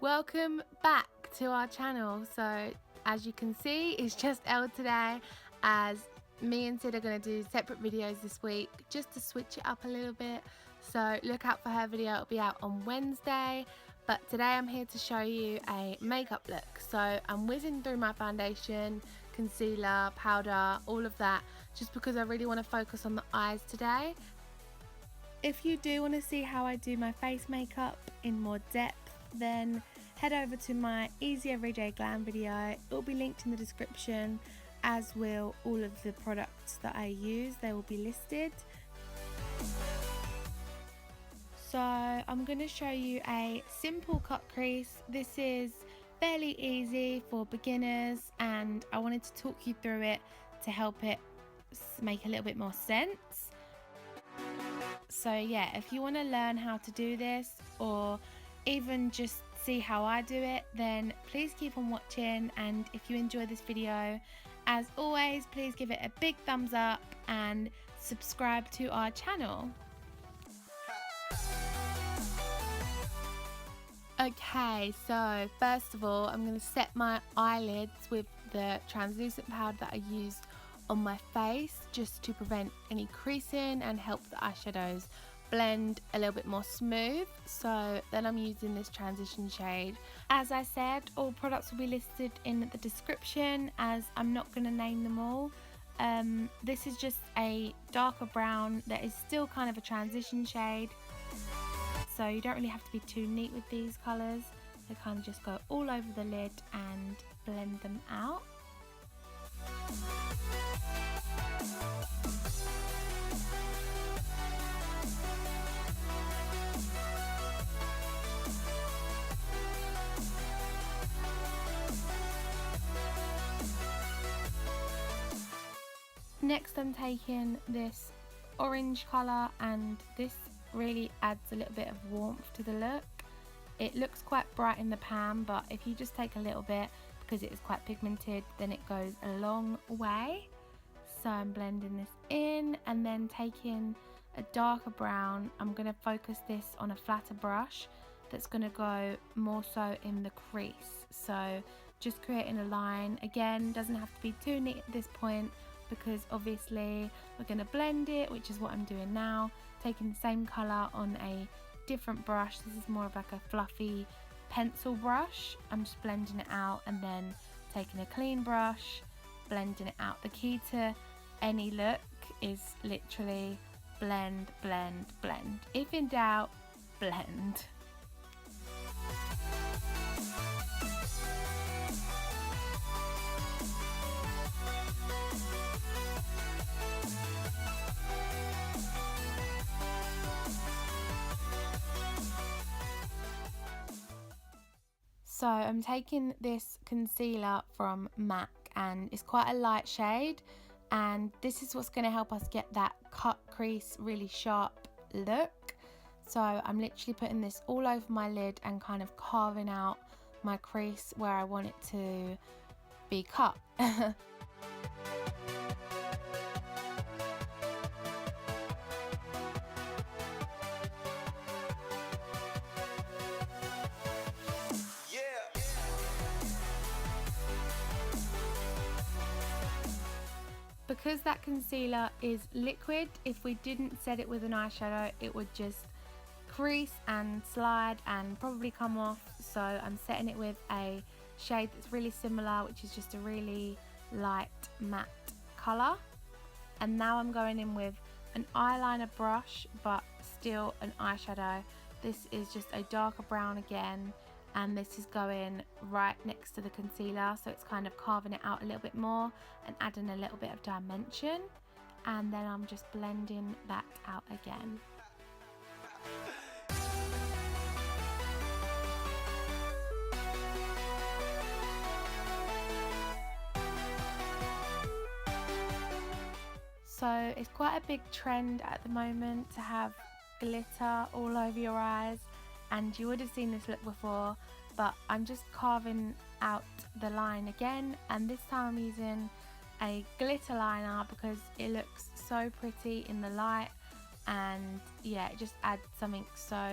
Welcome back to our channel. So as you can see, it's just Elle today, as me and Sid are going to do separate videos this week just to switch it up a little bit. So look out for her video, it'll be out on Wednesday. But today I'm here to show you a makeup look. So I'm whizzing through my foundation, concealer, powder, all of that, just because I really want to focus on the eyes today. If you do want to see how I do my face makeup in more depth, then head over to my Easy Everyday Glam video. It will be linked in the description, as will all of the products that I use. They will be listed. So I'm going to show you a simple cut crease. This is fairly easy for beginners, and I wanted to talk you through it to help it make a little bit more sense. So yeah, if you want to learn how to do this, or even just see how I do it, then please keep on watching. And if you enjoy this video, as always, please give it a big thumbs up and subscribe to our channel. Okay, so first of all, I'm going to set my eyelids with the translucent powder that I used on my face, just to prevent any creasing and help the eyeshadows blend a little bit more smooth. So then I'm using this transition shade. As I said, all products will be listed in the description, as I'm not going to name them all. This is just a darker brown that is still kind of a transition shade, so you don't really have to be too neat with these colours. They kind of just go all over the lid and blend them out. Next I'm taking this orange colour, and this really adds a little bit of warmth to the look. It looks quite bright in the pan, but if you just take a little bit, because it is quite pigmented, then it goes a long way. So I'm blending this in, and then taking a darker brown, I'm going to focus this on a flatter brush that's going to go more so in the crease. So just creating a line. Again, doesn't have to be too neat at this point, because obviously we're going to blend it, which is what I'm doing now. Taking the same colour on a different brush. This is more of like a fluffy pencil brush. I'm just blending it out, and then taking a clean brush, blending it out. The key to any look is literally blend, blend, blend. If in doubt, blend. So I'm taking this concealer from MAC, and it's quite a light shade, and this is what's going to help us get that cut crease really sharp look. So I'm literally putting this all over my lid and kind of carving out my crease where I want it to be cut. Because that concealer is liquid, if we didn't set it with an eyeshadow, it would just crease and slide and probably come off. So I'm setting it with a shade that's really similar, which is just a really light matte colour. And now I'm going in with an eyeliner brush, but still an eyeshadow. This is just a darker brown again, and this is going right next to the concealer, so it's kind of carving it out a little bit more and adding a little bit of dimension. And then I'm just blending that out again. So it's quite a big trend at the moment to have glitter all over your eyes, and you would have seen this look before, but I'm just carving out the line again, and this time I'm using a glitter liner because it looks so pretty in the light, and yeah, it just adds something so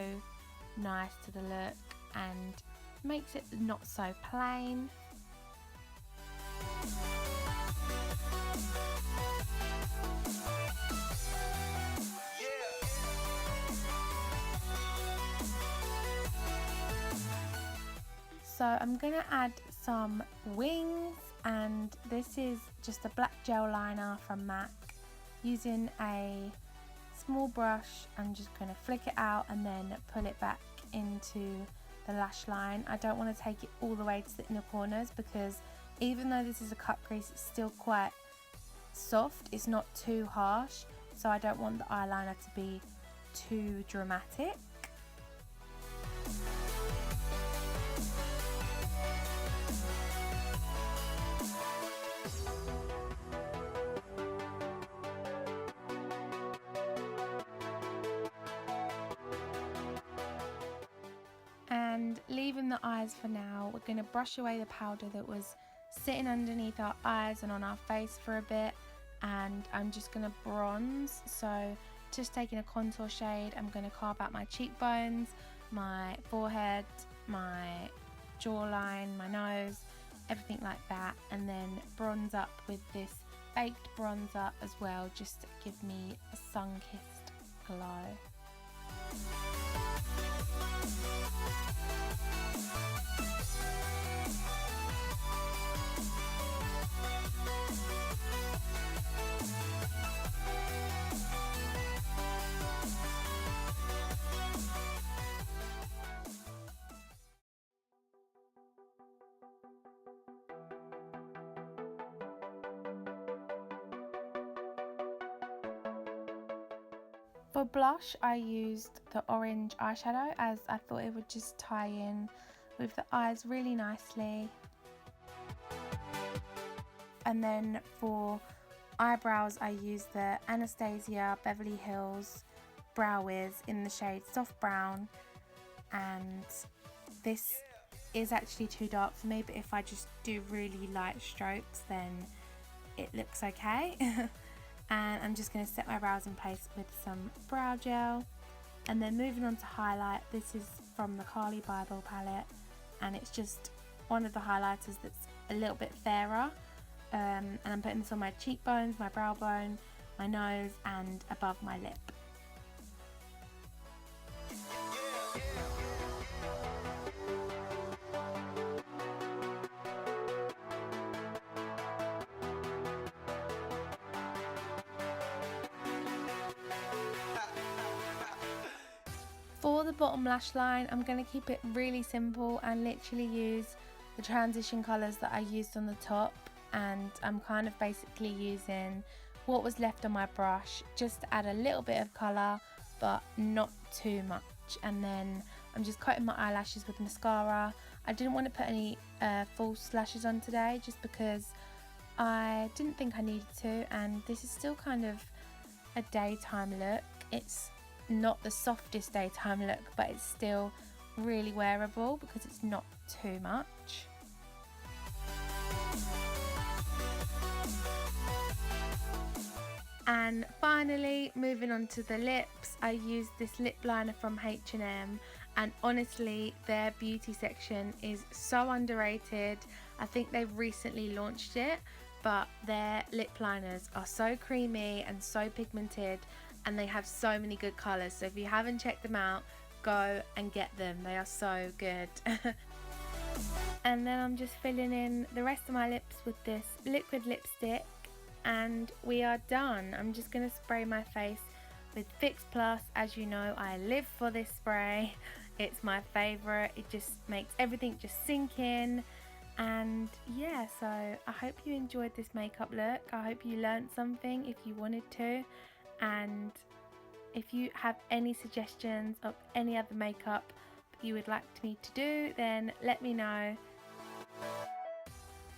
nice to the look. And makes it not so plain. So I'm going to add some wings, and this is just a black gel liner from MAC. Using a small brush, I'm just going to flick it out and then pull it back into the lash line. I don't want to take it all the way to the inner corners because even though this is a cut crease, it's still quite soft. It's not too harsh, so I don't want the eyeliner to be too dramatic. And leaving the eyes for now, we're going to brush away the powder that was sitting underneath our eyes and on our face for a bit, and I'm just going to bronze. So just taking a contour shade, I'm going to carve out my cheekbones, my forehead, my jawline, my nose, everything like that, and then bronze up with this baked bronzer as well, just to give me a sun-kissed glow. For blush, I used the orange eyeshadow as I thought it would just tie in with the eyes really nicely. And then for eyebrows, I used the Anastasia Beverly Hills Brow Wiz in the shade Soft Brown. And this is actually too dark for me, but if I just do really light strokes, then it looks okay. And I'm just going to set my brows in place with some brow gel. And then moving on to highlight, this is from the CARLI BYBEL palette, and it's just one of the highlighters that's a little bit fairer. And I'm putting this on my cheekbones, my brow bone, my nose, and above my lip. For the bottom lash line, I'm going to keep it really simple and literally use the transition colours that I used on the top, and I'm kind of basically using what was left on my brush just to add a little bit of colour but not too much. And then I'm just coating my eyelashes with mascara. I didn't want to put any false lashes on today just because I didn't think I needed to, and this is still kind of a daytime look. It's not the softest daytime look, but it's still really wearable because it's not too much. And finally, moving on to the lips, I used this lip liner from H&M, and honestly their beauty section is so underrated. I think they've recently launched it, but their lip liners are so creamy and so pigmented, and they have so many good colours. So if you haven't checked them out, go and get them. They are so good. And then I'm just filling in the rest of my lips with this liquid lipstick, and we are done. I'm just going to spray my face with Fix Plus. As you know, I live for this spray. It's my favourite. It just makes everything just sink in. And yeah, so I hope you enjoyed this makeup look. I hope you learned something if you wanted to. And if you have any suggestions of any other makeup that you would like me to do, then let me know.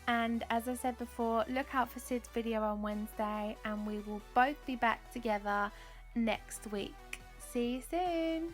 And as I said before, look out for Sid's video on Wednesday, and we will both be back together next week. See you soon.